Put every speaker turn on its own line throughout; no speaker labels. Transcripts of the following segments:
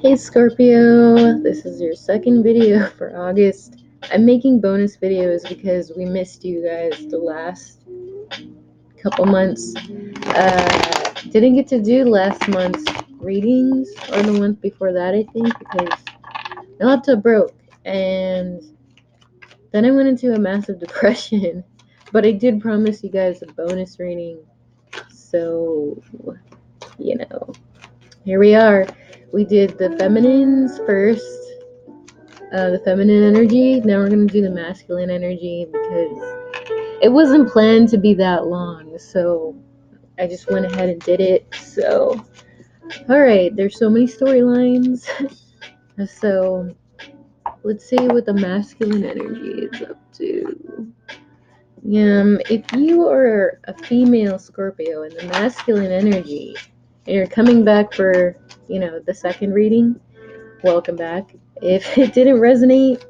Hey Scorpio, this is your second video for August. I'm making bonus videos because we missed you guys the last couple months. Didn't get to do last month's readings or the month before that, I think, because my laptop broke and then I went into a massive depression. But I did promise you guys a bonus reading, so here we are. We did the feminines first. The feminine energy. Now we're going to do the masculine energy because it wasn't planned to be that long. So I just went ahead and did it. So, alright, there's so many storylines. So let's see what the masculine energy is up to. If you are a female Scorpio in the masculine energy and you're coming back for, the second reading, welcome back. If it didn't resonate,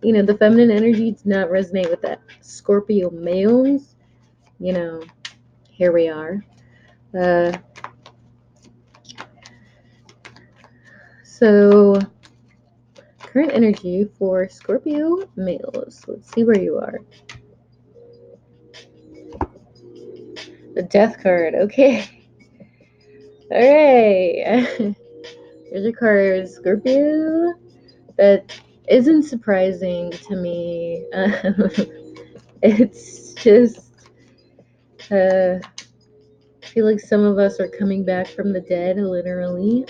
the feminine energy does not resonate with that Scorpio males, here we are. So, current energy for Scorpio males. Let's see where you are. The Death card, okay. Alright. Here's your card, Scorpio. That isn't surprising to me. It's just, I feel like some of us are coming back from the dead, literally.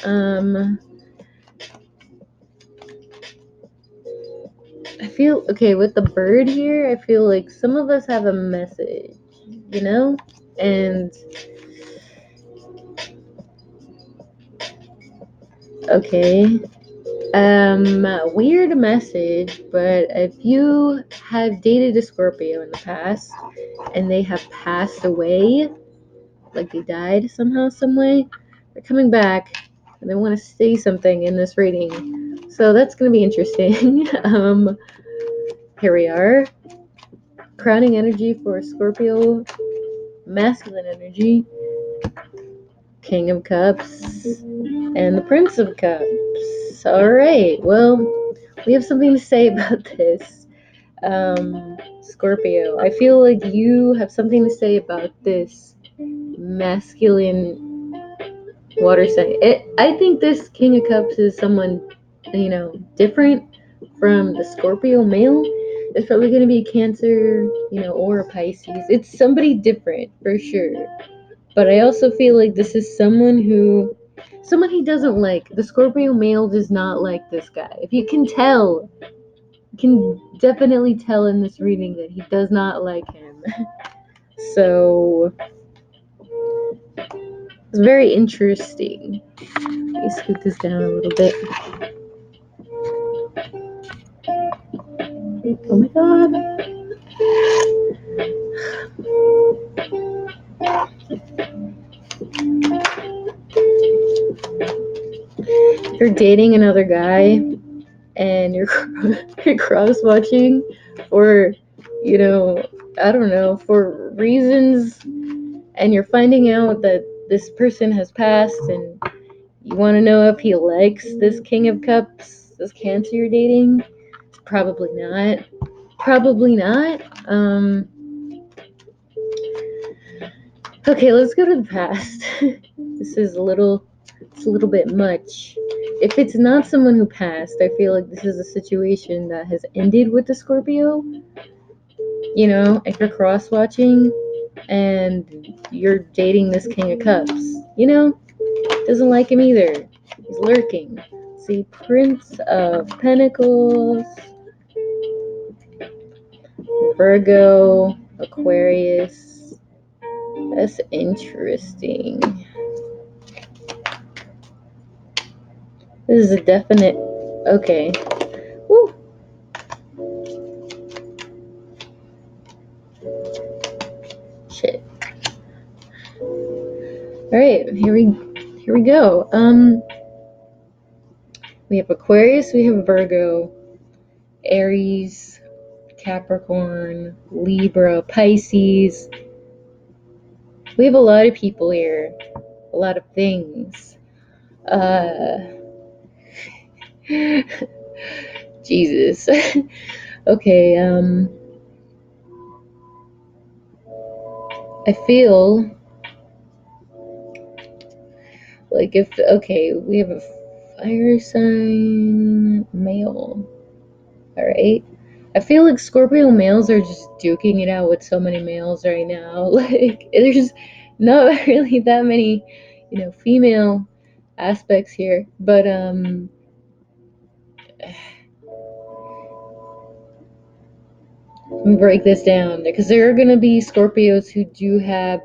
I feel, okay, with the bird here, I feel like some of us have a message, and, okay, weird message, but if you have dated a Scorpio in the past, and they have passed away, like they died somehow, some way, they're coming back, and they want to say something in this reading, so that's going to be interesting. Here we are. Crowning energy for Scorpio, masculine energy, King of Cups, and the Prince of Cups. Alright, well, we have something to say about this. Scorpio, I feel like you have something to say about this masculine water sign. I think this King of Cups is someone, different from the Scorpio male. It's probably going to be a Cancer, or a Pisces. It's somebody different for sure. But I also feel like this is someone he doesn't like. The Scorpio male does not like this guy. If you can tell, you can definitely tell in this reading that he does not like him. So it's very interesting. Let me scoot this down a little bit. Oh my god. You're dating another guy and you're cross-watching for, I don't know, for reasons, and you're finding out that this person has passed, and you want to know if he likes this King of Cups, this Cancer you're dating. Probably not. Okay, let's go to the past. This is it's a little bit much. If it's not someone who passed, I feel like this is a situation that has ended with the Scorpio. If you're cross-watching and you're dating this King of Cups, doesn't like him either. He's lurking. See, Prince of Pentacles, Virgo, Aquarius. That's interesting. This is a definite. Okay. Woo. Shit. All right, here we go. We have Aquarius, we have Virgo, Aries, Capricorn, Libra, Pisces. We have a lot of people here, a lot of things. Jesus. Okay, I feel like if, okay, we have a fire sign male. Alright. I feel like Scorpio males are just duking it out with so many males right now. Like, there's not really that many, female aspects here. But, let me break this down because there are going to be Scorpios who do have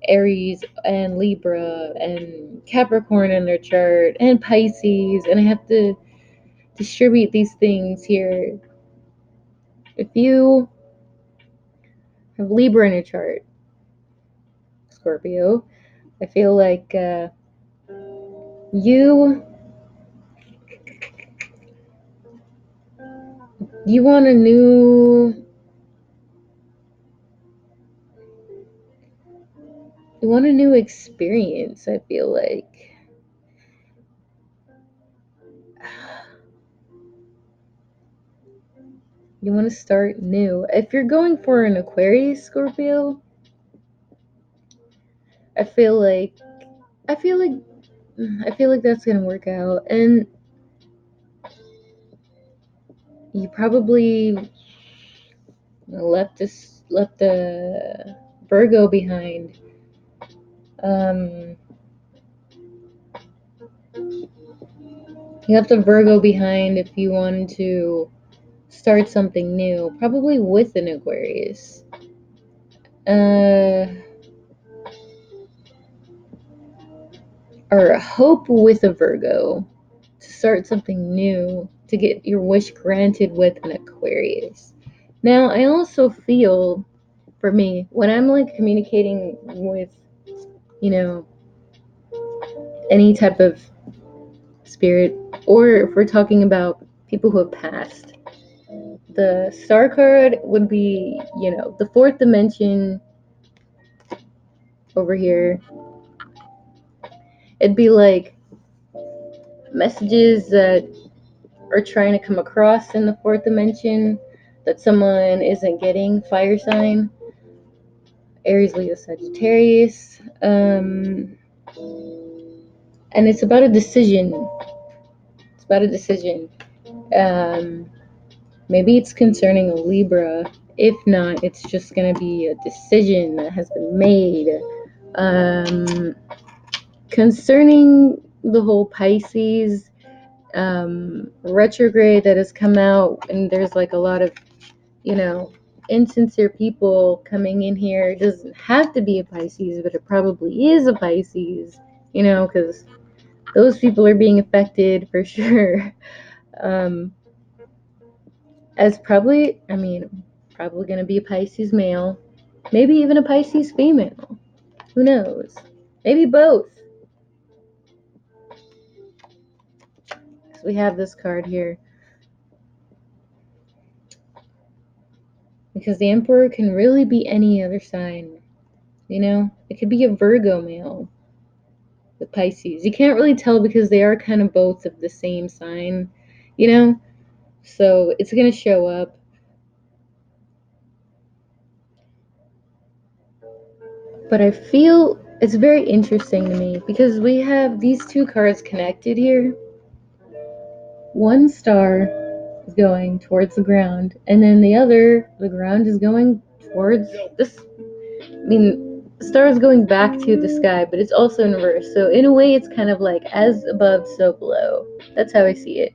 Aries and Libra and Capricorn in their chart and Pisces, and I have to distribute these things here. If you have Libra in your chart, Scorpio, I feel like you want a new experience. I feel like you want to start new. If you're going for an Aquarius, Scorpio, I feel like I feel like that's gonna work out, and you probably left the Virgo behind. You left the Virgo behind if you wanted to start something new, probably with an Aquarius. Or hope with a Virgo to start something new, to get your wish granted with an Aquarius. Now, I also feel, for me, when I'm like communicating with, any type of spirit, or if we're talking about people who have passed, the star card would be, the fourth dimension over here. It'd be like messages that are trying to come across in the fourth dimension that someone isn't getting. Fire sign, Aries, Leo, Sagittarius, and it's about a decision. Maybe it's concerning a Libra. If not, it's just gonna be a decision that has been made. Concerning the whole Pisces retrograde that has come out, and there's like a lot of, insincere people coming in here. It doesn't have to be a Pisces, but it probably is a Pisces, because those people are being affected for sure. As probably going to be a Pisces male, maybe even a Pisces female. Who knows? Maybe both. So we have this card here. Because the Emperor can really be any other sign. It could be a Virgo male with Pisces. You can't really tell because they are kind of both of the same sign, So it's going to show up. But I feel it's very interesting to me because we have these two cards connected here. One star is going towards the ground, and then the ground is going towards this. The star is going back to the sky, but it's also in reverse. So in a way, it's kind of like as above, so below. That's how I see it.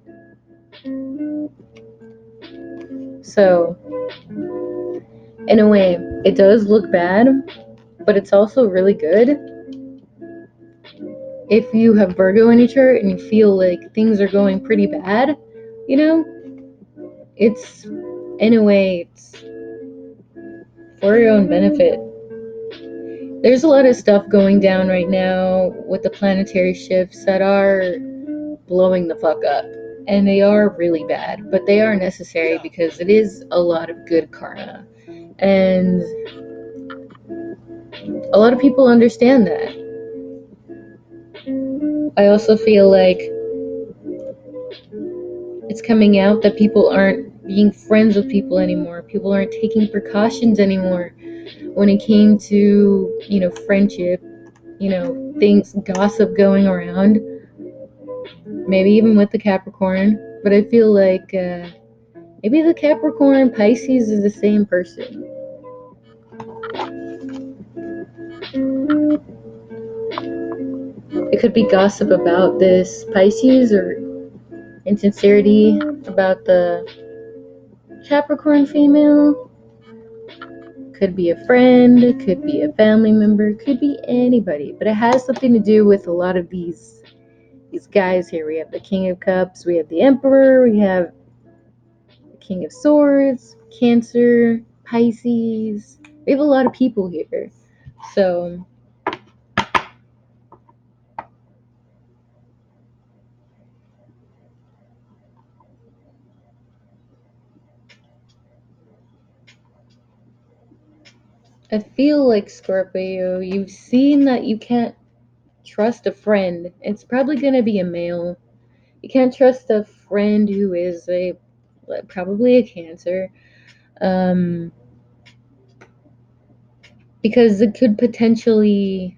So in a way, it does look bad, but it's also really good. If you have Virgo in your chart and you feel like things are going pretty bad, it's, in a way, it's for your own benefit. There's a lot of stuff going down right now with the planetary shifts that are blowing the fuck up. And they are really bad, but they are necessary because it is a lot of good karma. And a lot of people understand that. I also feel like It's coming out that people aren't being friends with people anymore. People aren't taking precautions anymore when it came to, friendship, things, gossip going around, maybe even with the Capricorn. But I feel like maybe the Capricorn Pisces is the same person. It could be gossip about this Pisces or insincerity about the Capricorn female. Could be a friend, could be a family member, could be anybody. But it has something to do with a lot of these guys here. We have the King of Cups, we have the Emperor, we have the King of Swords, Cancer, Pisces. We have a lot of people here. So I feel like, Scorpio, you've seen that you can't trust a friend. It's probably going to be a male. You can't trust a friend who is probably a Cancer. Um, because it could potentially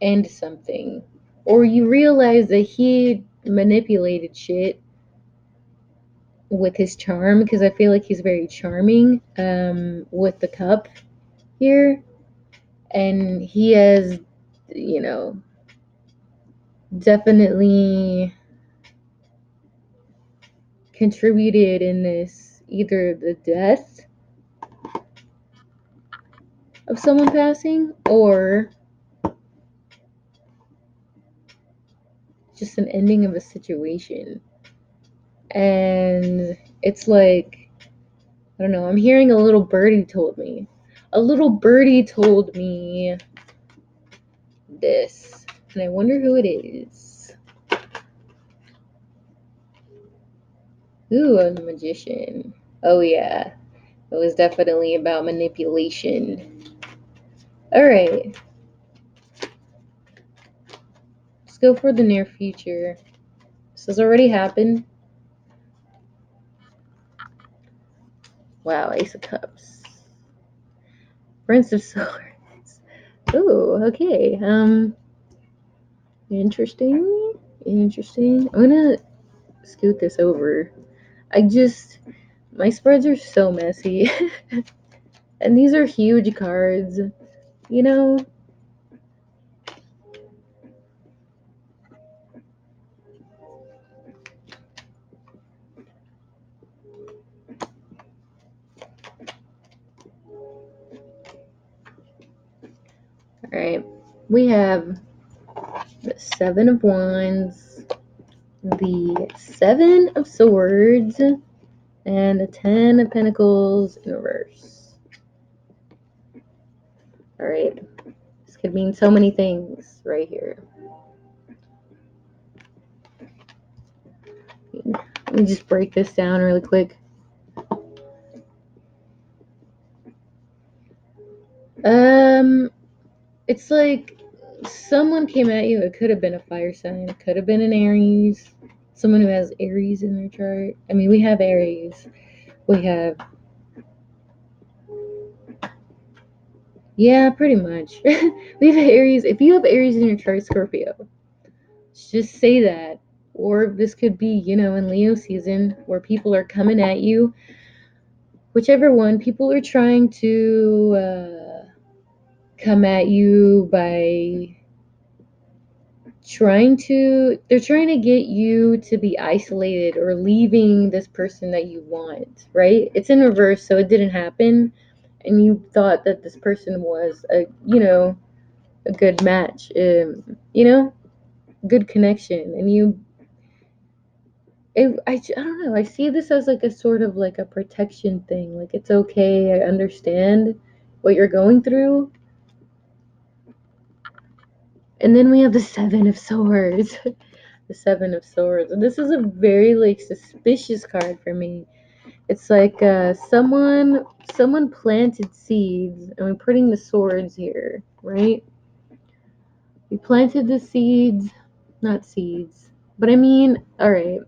end something. Or you realize that he manipulated shit with his charm, because I feel like he's very charming with the cup here. And he has, you know, definitely contributed in this, either the death of someone passing or just an ending of a situation. And it's like, I don't know, I'm hearing a little birdie told me. A little birdie told me this. And I wonder who it is. Ooh, a magician. Oh, yeah. It was definitely about manipulation. Alright. Let's go for the near future. This has already happened. Wow, Ace of Cups. Prince of Swords. Ooh, okay. Interesting. Interesting. I'm gonna scoot this over. My spreads are so messy. And these are huge cards, you know? Alright. We have the Seven of Wands, the Seven of Swords, and the Ten of Pentacles in reverse. Alright. This could mean so many things right here. Let me just break this down really quick. It's like someone came at you. It could have been a fire sign. It could have been an Aries. Someone who has Aries in their chart. I mean, we have Aries. We have... Yeah, pretty much. We have Aries. If you have Aries in your chart, Scorpio, just say that. Or this could be, in Leo season, where people are coming at you. Whichever one, people are trying to come at you by they're trying to get you to be isolated or leaving this person that you want, right? It's in reverse, so it didn't happen, and you thought that this person was a good match, good connection, and I don't know, I see this as like a sort of like a protection thing, like it's okay, I understand what you're going through. And then we have the Seven of Swords. The Seven of Swords. And this is a very like suspicious card for me. It's like someone planted seeds, and we're putting the swords here, right? We planted the seeds, not seeds. But I mean, all right.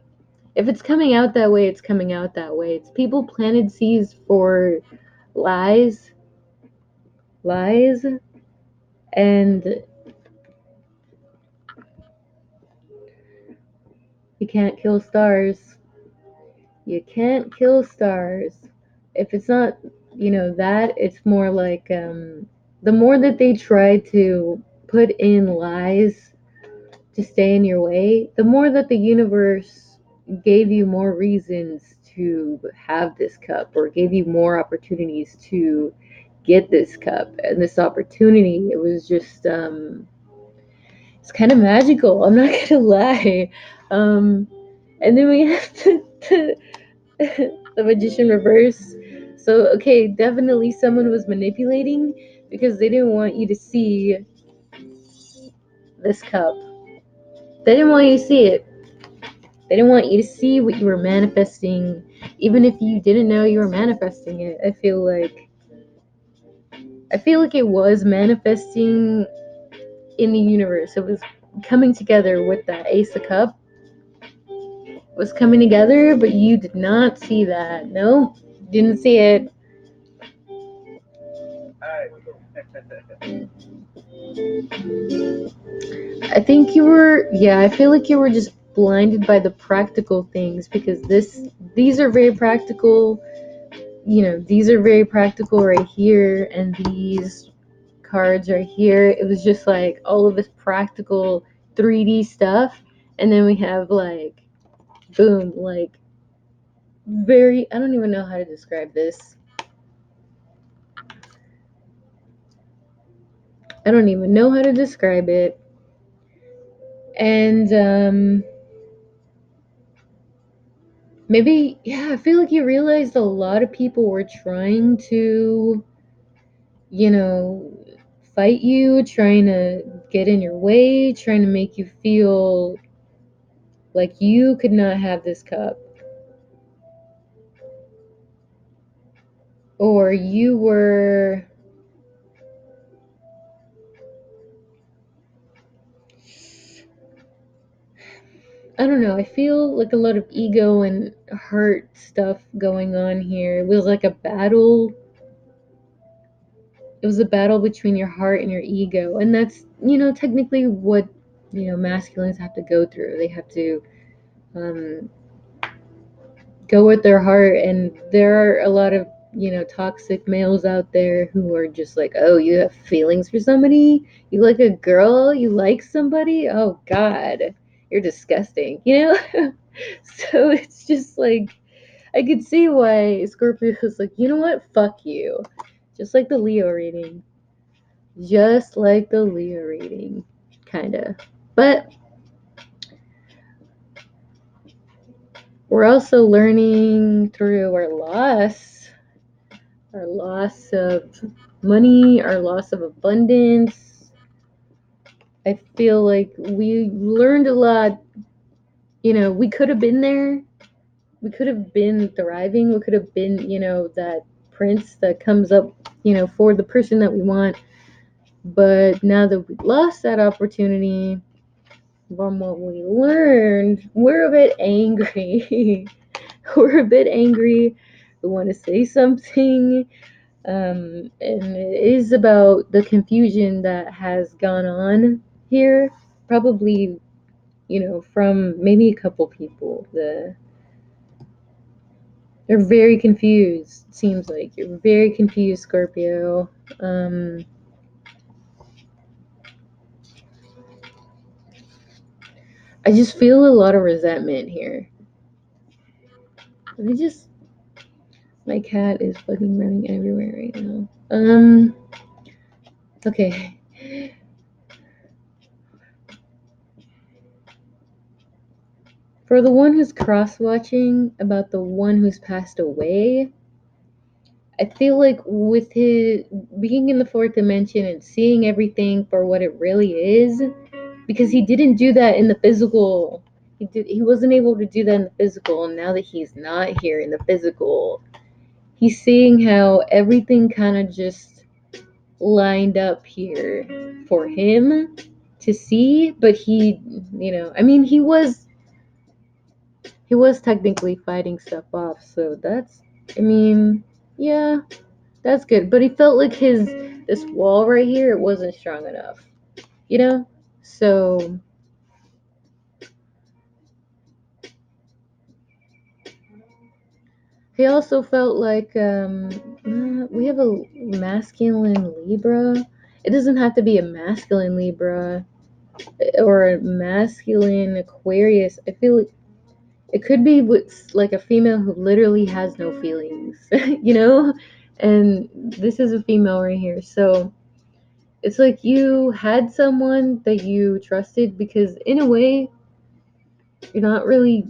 If it's coming out that way, it's coming out that way. It's people planted seeds for lies, lies, and you can't kill stars. You can't kill stars. If it's not, that, it's more like the more that they try to put in lies to stay in your way, the more that the universe gave you more reasons to have this cup, or gave you more opportunities to get this cup and this opportunity. It was just it's kind of magical, I'm not gonna lie. And then we have the magician reverse. So okay, definitely someone was manipulating because they didn't want you to see this cup. They didn't want you to see it. They didn't want you to see what you were manifesting, even if you didn't know you were manifesting it. I feel like it was manifesting in the universe. It was coming together with that Ace of Cup. It was coming together, but you did not see that. No, didn't see it. I feel like you were just blinded by the practical things, because these are very practical. These are very practical right here, and these cards right here. It was just like all of this practical 3D stuff, and then we have like, boom, like very, I don't even know how to describe this. I don't even know how to describe it. And maybe, yeah, I feel like you realized a lot of people were trying to, you know, fight you, trying to get in your way, trying to make you feel like you could not have this cup. Or you were, I don't know, I feel like a lot of ego and hurt stuff going on here. It was like a battle. It was a battle between your heart and your ego. And that's, technically what, masculines have to go through. They have to um, go with their heart. And there are a lot of, toxic males out there who are just like, oh, you have feelings for somebody? You like a girl? You like somebody? Oh, God, you're disgusting, So it's just like, I could see why Scorpio was like, you know what? Fuck you. Just like the Leo reading. Just like the Leo reading. Kinda. But we're also learning through our loss of money, our loss of abundance. I feel like we learned a lot. We could have been there. We could have been thriving. We could have been, that prince that comes up, for the person that we want. But now that we lost that opportunity, from what we learned, we're a bit angry. We're a bit angry. We want to say something. And it is about the confusion that has gone on here. Probably, from maybe a couple people. They're very confused. It seems like you're very confused, Scorpio. I just feel a lot of resentment here. Let me just. My cat is fucking running everywhere right now. Okay. For the one who's cross-watching about the one who's passed away, I feel like with his being in the fourth dimension and seeing everything for what it really is, because he didn't do that in the physical. He wasn't able to do that in the physical, and now that he's not here in the physical, he's seeing how everything kind of just lined up here for him to see. But he, I mean, he was he was technically fighting stuff off, so that's, I mean, yeah, that's good. But he felt like this wall right here, it wasn't strong enough, you know? So he also felt like we have a masculine Libra. It doesn't have to be a masculine Libra or a masculine Aquarius. I feel like it could be with like a female who literally has no feelings, you know? And this is a female right here. So it's like you had someone that you trusted because, in a way, you're not really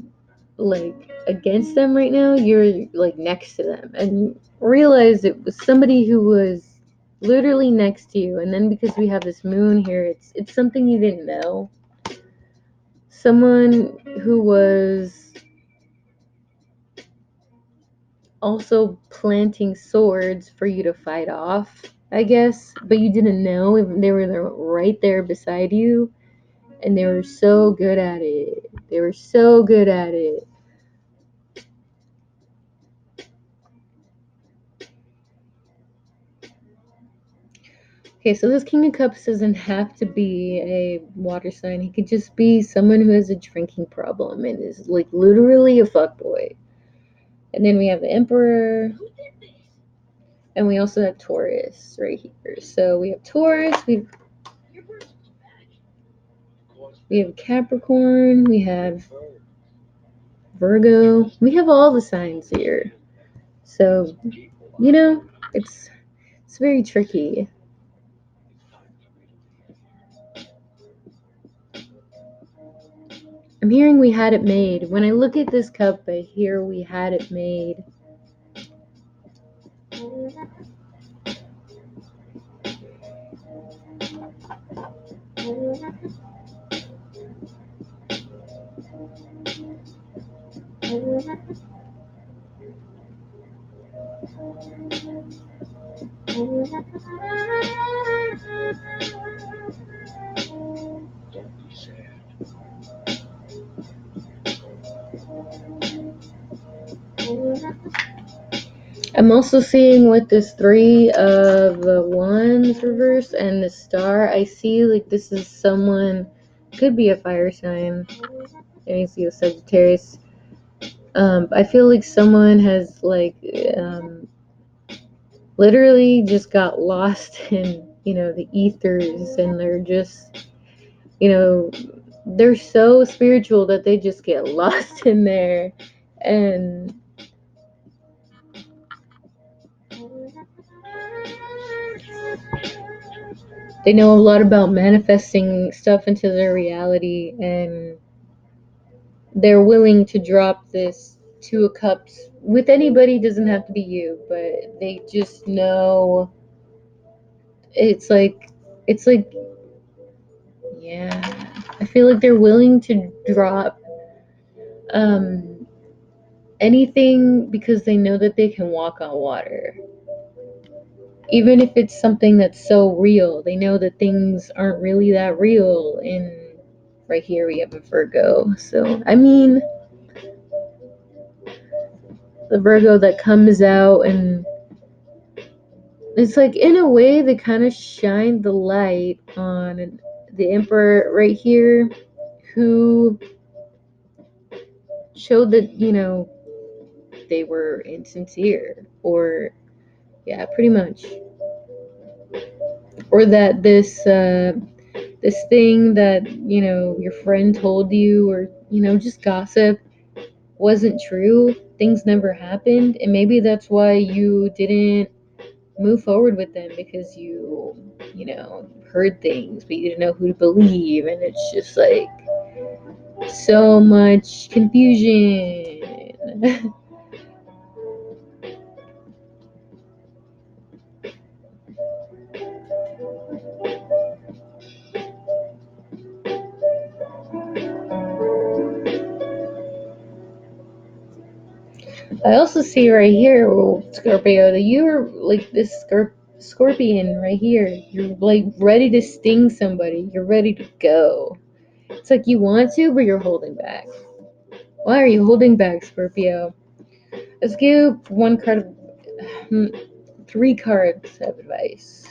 like against them right now. You're like next to them. And you realize it was somebody who was literally next to you. And then because we have this moon here, it's something you didn't know. Someone who was also planting swords for you to fight off, I guess, but you didn't know if they were there, right there beside you, and they were so good at it. They were so good at it. Okay, so this King of Cups doesn't have to be a water sign. He could just be someone who has a drinking problem and is like literally a fuckboy. And then we have the Emperor, and we also have Taurus right here. So we have Taurus, we have Capricorn, we have Virgo. We have all the signs here. So, you know, it's very tricky. I'm hearing we had it made. When I look at this cup, I hear we had it made. I'm also seeing with this three of wands reverse and the star, I see like this is someone, could be a fire sign. And I see a Sagittarius. I feel like someone has like literally just got lost in, the ethers, and they're just, they're so spiritual that they just get lost in there. And they know a lot about manifesting stuff into their reality, and they're willing to drop this Two of Cups with anybody. Doesn't have to be you, but they just know. It's like yeah, I feel like they're willing to drop um anything because they know that they can walk on water. Even if it's something that's so real, they know that things aren't really that real. And right here we have a Virgo. So, I mean, the Virgo that comes out, and it's like, in a way, they kind of shine the light on the Emperor right here, who showed that, they were insincere, or, yeah, pretty much. Or that this thing that, your friend told you, or, just gossip, wasn't true. Things never happened, and maybe that's why you didn't move forward with them, because you heard things but you didn't know who to believe, and it's just like so much confusion. I also see right here, Scorpio, that you're like this scorpion right here. You're like ready to sting somebody. You're ready to go. It's like you want to, but you're holding back. Why are you holding back, Scorpio? Let's give one card, three cards of advice.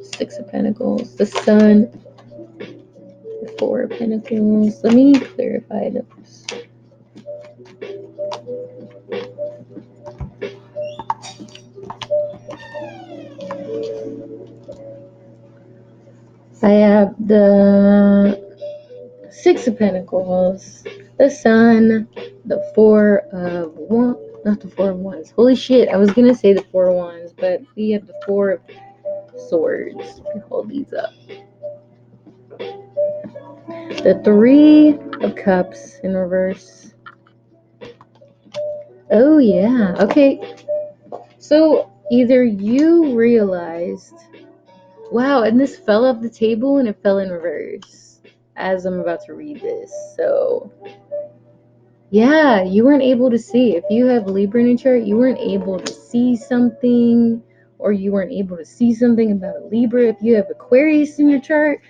Six of Pentacles, the Sun, the Four of Pentacles. Let me clarify this. I have the Six of Pentacles, the Sun, the Four of Wands, not the Four of Wands. Holy shit, I was gonna say the Four of Wands, but we have the Four of Swords. Hold these up. The Three of Cups in reverse. Oh yeah, okay. So either you realized, wow, and this fell off the table and it fell in reverse as I'm about to read this. So yeah, you weren't able to see. If you have Libra in your chart, you weren't able to see something, or you weren't able to see something about a Libra. If you have Aquarius in your chart,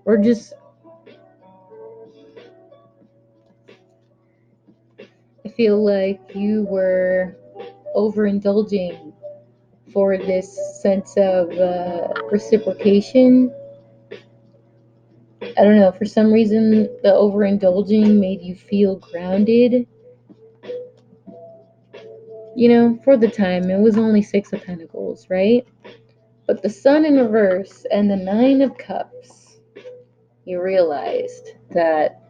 or just, I feel like you were overindulging for this sense of reciprocation. I don't know, for some reason, the overindulging made you feel grounded. You know, for the time, it was only Six of Pentacles, right? But the Sun in reverse and the Nine of Cups, you realized that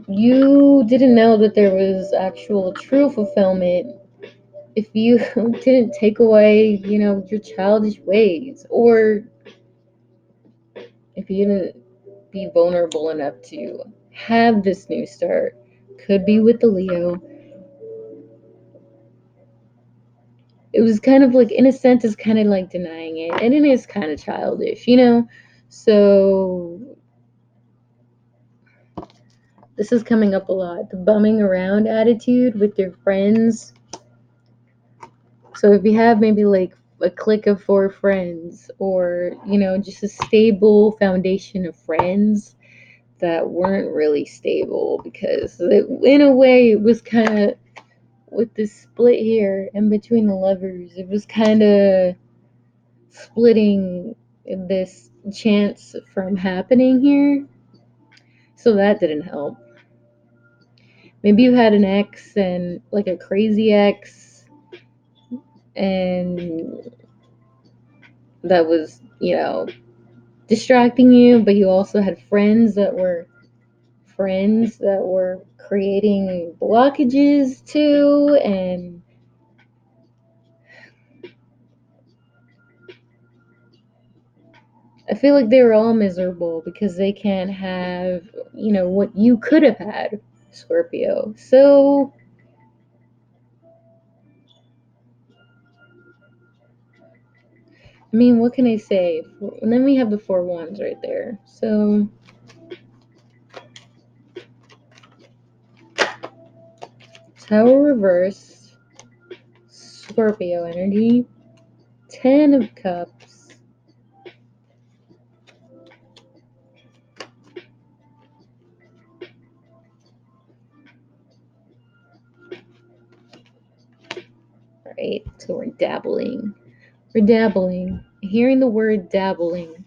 you didn't know that there was actual true fulfillment if you didn't take away, you know, your childish ways, or if you didn't be vulnerable enough to have this new start. Could be with the Leo. It was kind of like, in a sense, it's kind of like denying it, and it is kind of childish, you know? So this is coming up a lot. The bumming around attitude with your friends. So if you have maybe like a clique of 4 friends, or, you know, just a stable foundation of friends that weren't really stable, because in a way it was kind of, with this split here in between the lovers, it was kind of splitting this chance from happening here. So that didn't help. Maybe you had an ex, and like a crazy ex, and that was, you know, distracting you, but you also had friends that were creating blockages too, and I feel like they were all miserable because they can't have, you know, what you could have had, Scorpio. So I mean, what can I say? And then we have the Four Wands right there. So Tower reversed, Scorpio energy, Ten of Cups, right? So we're dabbling. We're dabbling. Hearing the word dabbling.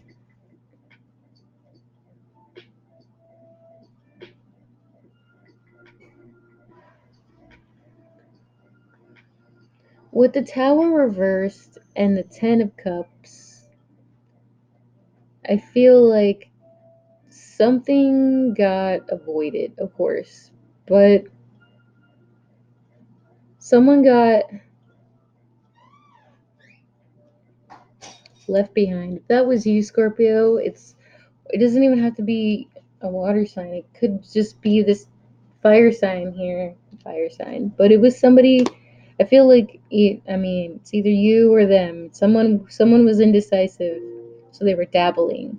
With the Tower reversed and the Ten of Cups, I feel like something got avoided, of course, but someone got left behind. If that was you, Scorpio, it doesn't even have to be a water sign. It could just be this fire sign here, fire sign. But it was somebody. I feel like it's either you or them. Someone was indecisive, so they were dabbling.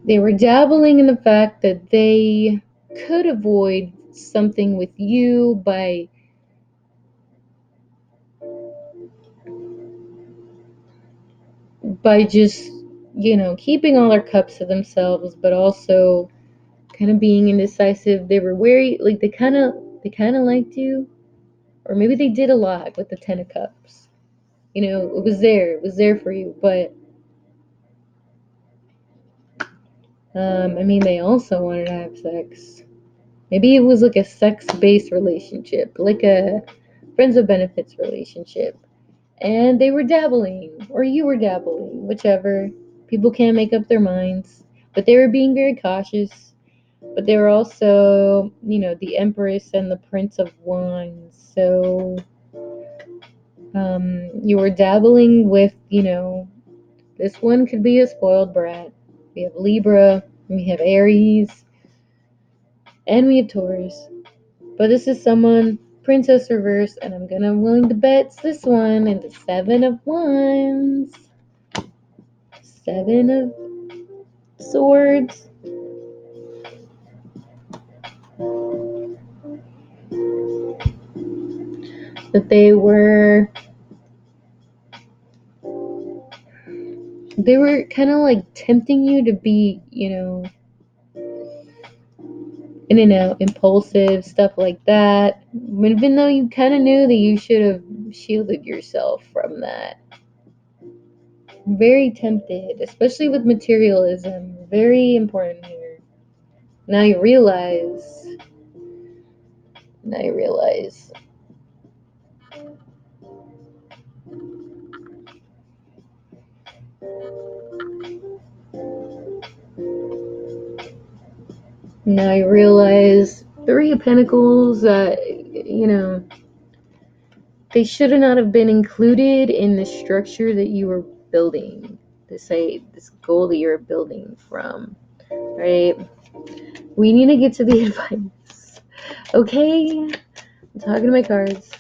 They were dabbling in the fact that they could avoid something with you by by just, keeping all their cups to themselves, but also kind of being indecisive. They were wary, like they kind of liked you, or maybe they did a lot with the 10 of Cups. It was there for you, but they also wanted to have sex. Maybe it was like a sex-based relationship, like a friends with benefits relationship. And they were dabbling, or you were dabbling, whichever. People can't make up their minds. But they were being very cautious. But they were also, the Empress and the Prince of Wands. So you were dabbling with, this one could be a spoiled brat. We have Libra, we have Aries, and we have Taurus. But this is someone, Princess Reverse, and I'm willing to bet it's this one, and the 7 of Wands. 7 of Swords. That they were kind of like tempting you to be, in and out, impulsive, stuff like that. Even though you kind of knew that you should have shielded yourself from that. Very tempted, especially with materialism. Very important here. Now you realize. Now you realize. Now you realize 3 of Pentacles. They should not have been included in the structure that you were building. This goal that you're building from, right? We need to get to the advice. Okay? I'm talking to my cards.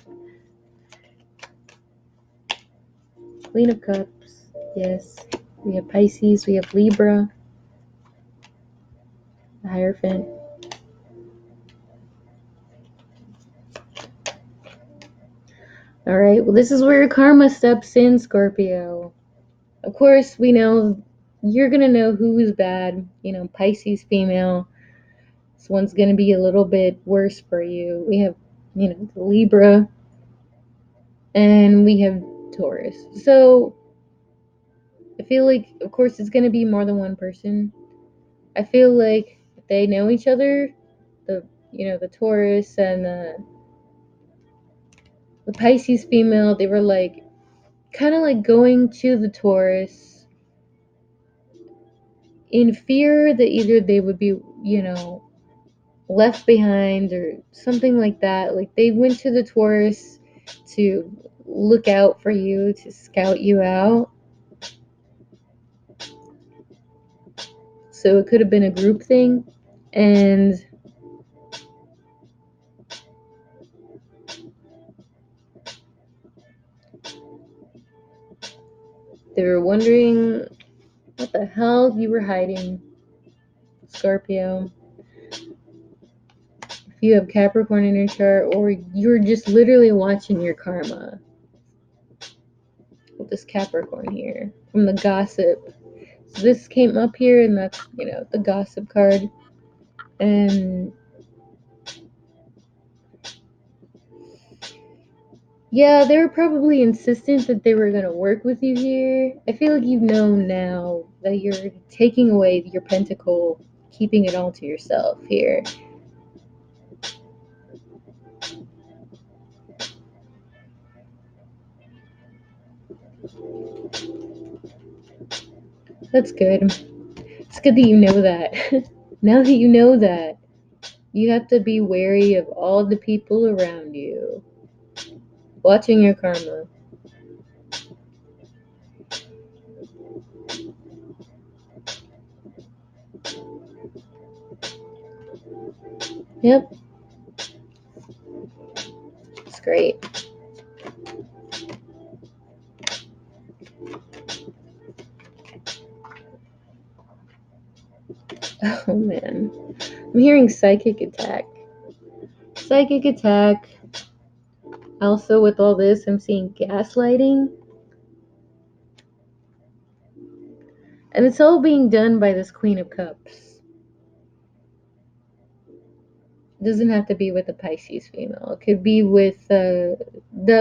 Queen of Cups. Yes. We have Pisces. We have Libra. The Hierophant. Alright, well, this is where karma steps in, Scorpio. Of course, we know you're going to know who is bad. Pisces female. This one's going to be a little bit worse for you. We have, the Libra. And we have Taurus. So, I feel like, of course, it's going to be more than one person. I feel like they know each other. The Taurus and the Pisces female, they were like, kind of like going to the Taurus in fear that either they would be, left behind or something like that. Like they went to the Taurus to look out for you, to scout you out. So it could have been a group thing. And they were wondering what the hell you were hiding, Scorpio. If you have Capricorn in your chart, or you're just literally watching your karma with this Capricorn here from the gossip. So this came up here, and that's, the gossip card. And yeah, they were probably insistent that they were going to work with you here. I feel like you know now that you're taking away your pentacle, keeping it all to yourself here. That's good. It's good that you know that. Now that you know that, you have to be wary of all the people around you. Watching your karma. Yep. It's great. Oh man. I'm hearing psychic attack. Psychic attack. Also, with all this, I'm seeing gaslighting. And it's all being done by this Queen of Cups. It doesn't have to be with a Pisces female. It could be with the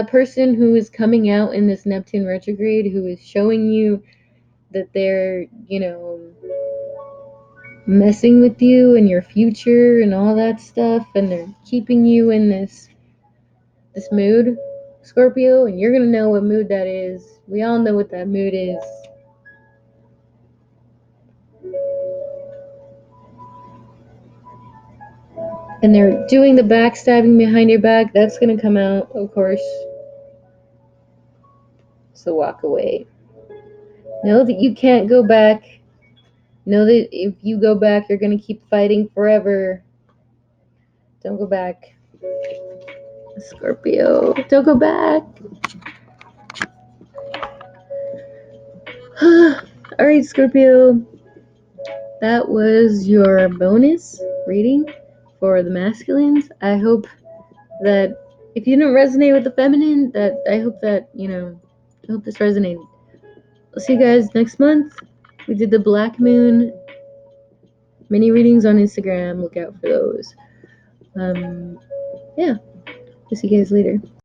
person who is coming out in this Neptune retrograde, who is showing you that they're, messing with you and your future and all that stuff, and they're keeping you in this mood, Scorpio, and you're gonna know what mood that is. We all know what that mood is. And they're doing the backstabbing behind your back. That's gonna come out, of course. So walk away. Know that you can't go back. Know that if you go back, you're gonna keep fighting forever. Don't go back, Scorpio. Don't go back. Alright, Scorpio. That was your bonus reading for the masculines. I hope that if you didn't resonate with the feminine, that I hope that, I hope this resonated. I'll see you guys next month. We did the Black Moon mini readings on Instagram. Look out for those. Yeah. I'll see you guys later.